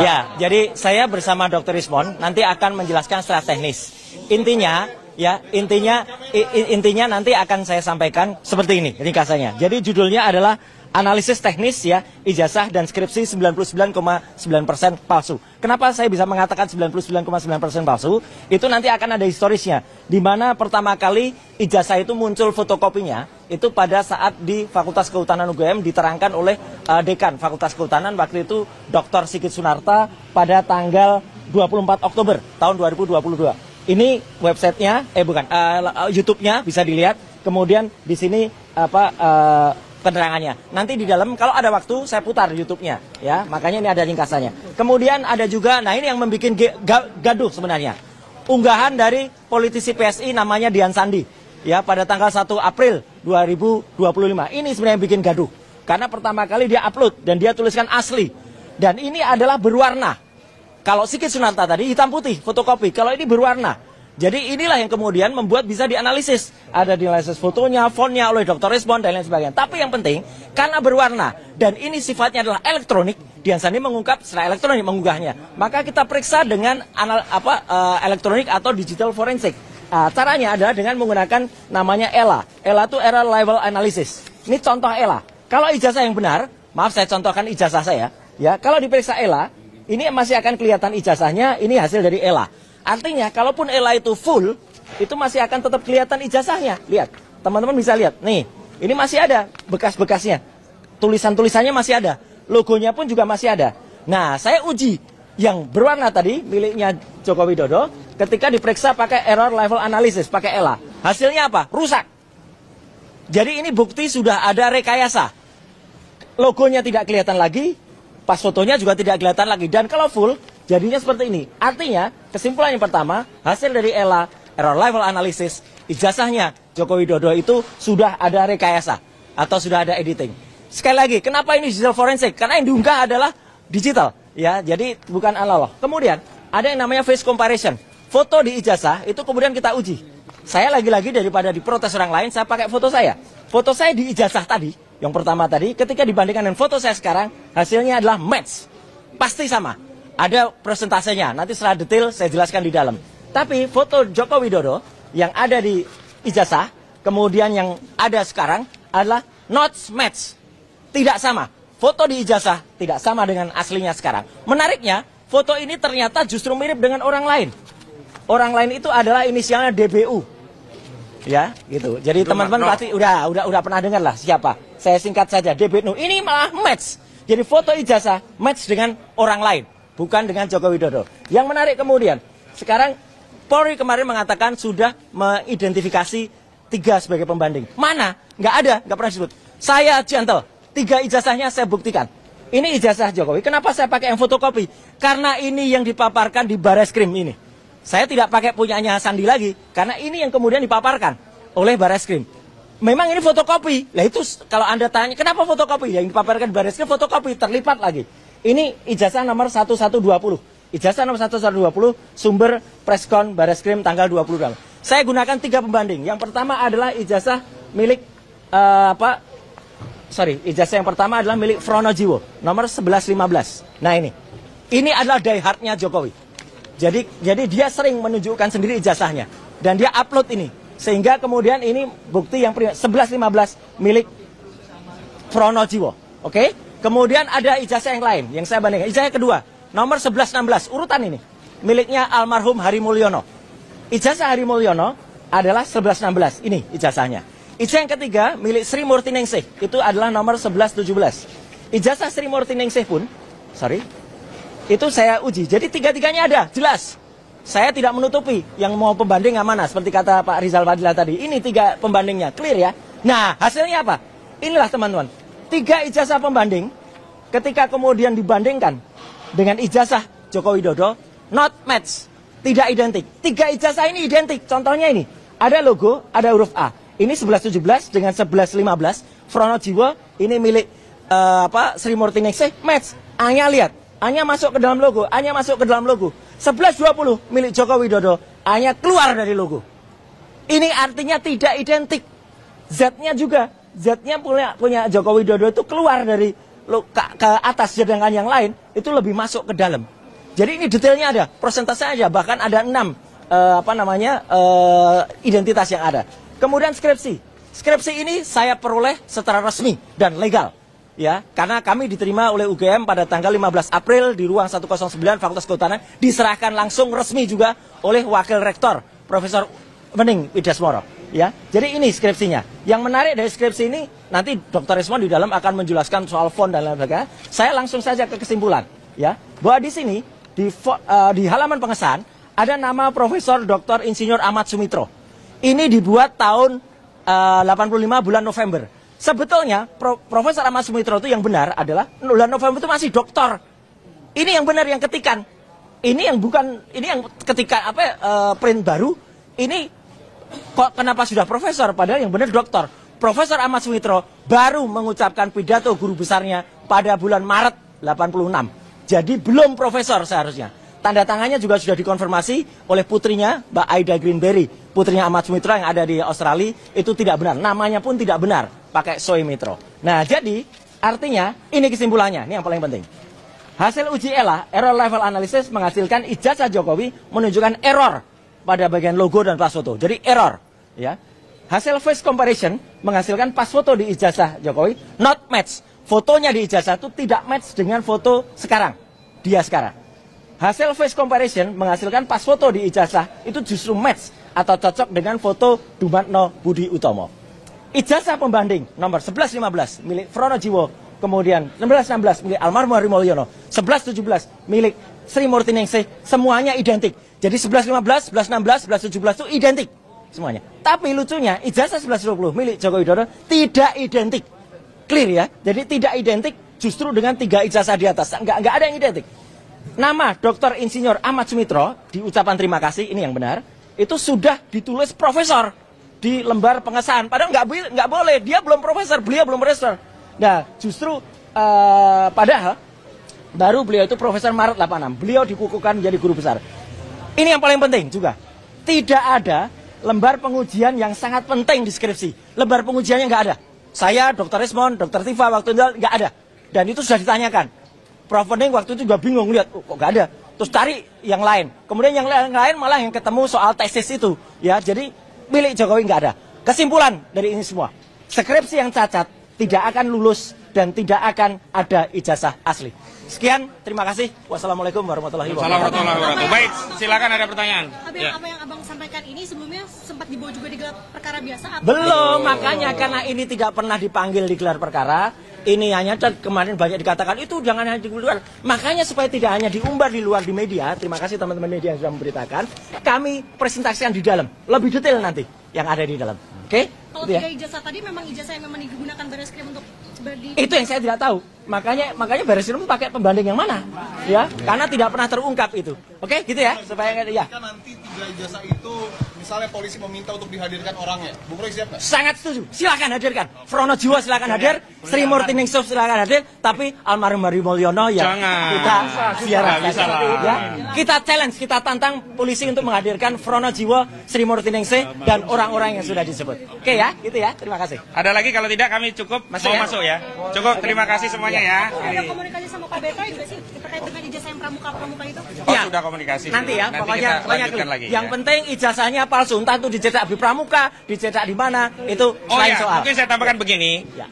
Ya, jadi saya bersama Dr. Rismond nanti akan menjelaskan secara teknis. Intinya nanti akan saya sampaikan seperti ini ringkasannya. Jadi judulnya adalah analisis teknis ya, ijazah dan skripsi 99,9% palsu. Kenapa saya bisa mengatakan 99,9% palsu? Itu nanti akan ada historisnya. Di mana pertama kali ijazah itu muncul fotokopinya, itu pada saat di Fakultas Kehutanan UGM diterangkan oleh Dekan Fakultas Kehutanan waktu itu Dr. Sigit Sunarta pada tanggal 24 Oktober tahun 2022. Ini websitenya, YouTube-nya bisa dilihat. Kemudian di sini penerangannya. Nanti di dalam kalau ada waktu saya putar YouTube-nya ya. Makanya ini ada ringkasannya. Kemudian ada juga, nah ini yang membuat gaduh sebenarnya. Unggahan dari politisi PSI namanya Dian Sandi ya pada tanggal 1 April 2025. Ini sebenarnya yang bikin gaduh. Karena pertama kali dia upload dan dia tuliskan asli. Dan ini adalah berwarna. Kalau Sigit Sunarta tadi hitam putih, fotokopi. Kalau ini berwarna. Jadi inilah yang kemudian membuat bisa dianalisis. Ada dianalisis fotonya, fontnya oleh Dr. Rismond dan lain sebagainya. Tapi yang penting, karena berwarna dan ini sifatnya adalah elektronik, Dian Sandi mengungkap secara elektronik mengunggahnya. Maka kita periksa dengan elektronik atau digital forensik. Caranya adalah dengan menggunakan namanya ELA. ELA itu Error Level Analysis. Ini contoh ELA. Kalau ijazah yang benar, maaf saya contohkan ijazah saya. Ya, kalau diperiksa ELA, ini masih akan kelihatan ijazahnya, ini hasil dari ELA. Artinya, kalaupun ELA itu full, itu masih akan tetap kelihatan ijazahnya. Lihat, teman-teman bisa lihat. Nih, ini masih ada bekas-bekasnya. Tulisan-tulisannya masih ada. Logonya pun juga masih ada. Nah, saya uji yang berwarna tadi, miliknya Joko Widodo, ketika diperiksa pakai Error Level Analysis, pakai ELA. Hasilnya apa? Rusak. Jadi ini bukti sudah ada rekayasa. Logonya tidak kelihatan lagi, pas fotonya juga tidak kelihatan lagi. Dan kalau full, jadinya seperti ini. Artinya, kesimpulan yang pertama, hasil dari ELA, Error Level Analysis, ijazahnya Joko Widodo itu sudah ada rekayasa. Atau sudah ada editing. Sekali lagi, kenapa ini digital forensik? Karena yang diunggah adalah digital. Ya, jadi bukan analog. Kemudian, ada yang namanya face comparison. Foto di ijazah, itu kemudian kita uji. Saya lagi-lagi daripada diprotes orang lain, saya pakai foto saya. Foto saya di ijazah tadi, yang pertama tadi, ketika dibandingkan dengan foto saya sekarang, hasilnya adalah match. Pasti sama. Ada presentasenya, nanti secara detail saya jelaskan di dalam. Tapi foto Joko Widodo yang ada di ijazah, kemudian yang ada sekarang adalah not match. Tidak sama. Foto di ijazah tidak sama dengan aslinya sekarang. Menariknya, foto ini ternyata justru mirip dengan orang lain. Orang lain itu adalah inisialnya DBU. Ya, gitu. Jadi teman-teman pasti udah pernah dengar lah siapa. Saya singkat saja, DBU. Ini malah match. Jadi foto ijazah match dengan orang lain, bukan dengan Joko Widodo. Yang menarik kemudian, sekarang Polri kemarin mengatakan sudah mengidentifikasi 3 sebagai pembanding. Mana? Nggak ada, nggak pernah disebut. Saya gentle, 3 ijazahnya saya buktikan. Ini ijazah Jokowi. Kenapa saya pakai yang fotokopi? Karena ini yang dipaparkan di Bareskrim ini. Saya tidak pakai punyanya Sandi lagi, karena ini yang kemudian dipaparkan oleh Bareskrim. Memang ini fotokopi. Lah itu kalau Anda tanya, kenapa fotokopi? Yang dipaparkan Bareskrim fotokopi, terlipat lagi. Ini ijazah nomor 1120. Ijazah nomor 1120, sumber preskon Bareskrim tanggal 20. Saya gunakan 3 pembanding. Yang pertama adalah ijazah milik ijazah yang pertama adalah milik Fronojiwo, nomor 1115. Nah ini adalah diehardnya Jokowi. Jadi dia sering menunjukkan sendiri ijazahnya. Dan dia upload ini. Sehingga kemudian ini bukti yang 1115 milik Fronojiwo. Oke? Kemudian ada ijazah yang lain yang saya bandingkan. Ijazah yang kedua, nomor 1116, urutan ini. Miliknya almarhum Hari Mulyono. Ijazah Hari Mulyono adalah 1116. Ini ijazahnya. Ijazah yang ketiga, milik Sri Murti Ningsih. Itu adalah nomor 1117. Ijazah Sri Murti Ningsih pun, itu saya uji. Jadi 3-3-nya ada, jelas. Saya tidak menutupi yang mau pembanding yang mana. Seperti kata Pak Rizal Fadila tadi. Ini 3 pembandingnya, clear ya. Nah, hasilnya apa? Inilah teman-teman. 3 ijazah pembanding, ketika kemudian dibandingkan dengan ijazah Joko Widodo, not match. Tidak identik. 3 ijazah ini identik. Contohnya ini. Ada logo, ada huruf A. Ini 1117 dengan 1115. Fronojiwo, ini milik Sri Murti Ningsih, match. A-nya lihat. A-nya masuk ke dalam logo, A-nya masuk ke dalam logo. 1120 milik Joko Widodo, A-nya keluar dari logo. Ini artinya tidak identik. Z-nya juga, Z-nya punya Joko Widodo itu keluar dari ke atas, sedangkan yang lain itu lebih masuk ke dalam. Jadi ini detailnya ada, persentase aja, bahkan ada 6 identitas yang ada. Kemudian skripsi. Skripsi ini saya peroleh secara resmi dan legal. Ya, karena kami diterima oleh UGM pada tanggal 15 April di ruang 109 Fakultas Kehutanan, diserahkan langsung resmi juga oleh Wakil Rektor Profesor Wening Widyasmoro. Ya, jadi ini skripsinya. Yang menarik dari skripsi ini, nanti Dr. Rismon di dalam akan menjelaskan soal font dan lain sebagainya. Saya langsung saja ke kesimpulan, ya, bahwa di sini di halaman pengesahan ada nama Profesor Dr. Insinyur Ahmad Sumitro. Ini dibuat tahun 85 bulan November. Sebetulnya Profesor Ahmad Sumitro itu yang benar adalah bulan November itu masih doktor. Ini yang benar yang ketikan. Ini yang bukan, ini yang ketika print baru. Ini kok kenapa sudah profesor padahal yang benar doktor. Profesor Ahmad Sumitro baru mengucapkan pidato guru besarnya pada bulan Maret 86. Jadi belum profesor seharusnya. Tanda tangannya juga sudah dikonfirmasi oleh putrinya, Mbak Aida Greenberry, putrinya Ahmad Sumitro yang ada di Australia, itu tidak benar. Namanya pun tidak benar, pakai Soemitro. Nah, jadi artinya ini kesimpulannya, ini yang paling penting. Hasil uji ELA, error level analysis, menghasilkan ijazah Jokowi menunjukkan error pada bagian logo dan pas foto. Jadi error, ya. Hasil face comparison menghasilkan pas foto di ijazah Jokowi not match. Fotonya di ijazah itu tidak match dengan foto sekarang, dia sekarang. Hasil face comparison menghasilkan pas foto di ijazah itu justru match atau cocok dengan foto Dumatno Budi Utomo. Ijazah pembanding nomor 1115 milik Fronojiwo, kemudian 1116 milik Almarhum Hari Mulyono, 1117 milik Sri Murti Ningsih, semuanya identik. Jadi 1115, 1116, 1117 itu identik semuanya. Tapi lucunya ijazah 1120 milik Joko Widodo tidak identik. Clear ya? Jadi tidak identik justru dengan 3 ijazah di atas. Enggak ada yang identik. Nama Dr. Insinyur Ahmad Sumitro di ucapan terima kasih, ini yang benar, itu sudah ditulis profesor di lembar pengesahan. Padahal nggak boleh, dia belum profesor, beliau belum profesor. Nah, justru padahal baru beliau itu profesor Maret 86. Beliau dikukuhkan menjadi guru besar. Ini yang paling penting juga. Tidak ada lembar pengujian yang sangat penting di skripsi. Lembar pengujiannya nggak ada. Saya, Dr. Rismon, Dr. Tifa waktu itu nggak ada. Dan itu sudah ditanyakan. Prof. Wening waktu itu juga bingung lihat, kok nggak ada. Terus cari yang lain. Kemudian yang lain malah yang ketemu soal tesis itu. Ya, jadi milik Jokowi nggak ada. Kesimpulan dari ini semua, skripsi yang cacat tidak akan lulus dan tidak akan ada ijazah asli. Sekian, terima kasih. Wassalamualaikum warahmatullahi wabarakatuh. Baik, silakan ada pertanyaan. Tapi apa yang abang sampaikan ini sebelumnya sempat dibawa juga di gelar perkara biasa? Belum, makanya karena ini tidak pernah dipanggil di gelar perkara. Ini hanya kemarin banyak dikatakan itu jangan hanya di luar. Makanya supaya tidak hanya diumbar di luar di media. Terima kasih teman-teman media yang sudah memberitakan. Kami presentasikan di dalam, lebih detail nanti yang ada di dalam. Oke? Kalau 3 ijazah tadi memang ijazah yang memang digunakan Barreskrim untuk itu yang saya tidak tahu. Makanya Barreskrim pakai pembanding yang mana? Ya, karena tidak pernah terungkap itu. Oke, gitu ya. Supaya ya. Jika nanti 3 ijazah itu misalnya polisi meminta untuk dihadirkan orangnya, Bung Roy siap nggak? Sangat setuju. Silakan hadirkan. Fronojiwo silakan hadir, Sri Murti Ningsih silakan hadir, tapi Almarhum Hari Mulyono ya kita siaran. Ya. Kita challenge, kita tantang polisi untuk menghadirkan Fronojiwo, Sri Murti Ningsih dan orang-orang yang sudah disebut. Oke ya, gitu ya. Terima kasih. Ada lagi, kalau tidak kami cukup Masuk mau ya? masuk ya. Cukup, terima kasih semuanya ya. ada komunikasi sama KBK juga sih terkait dengan ijazah yang pramuka itu? Oh, Ya. sudah komunikasi. Nanti ya, pokoknya kita lanjutkan lagi. yang Ya. penting ijazahnya palsu, entah itu dicetak di Pramuka, dicetak di mana, itu Oh lain ya, soal. mungkin saya tambahkan begini. Ya.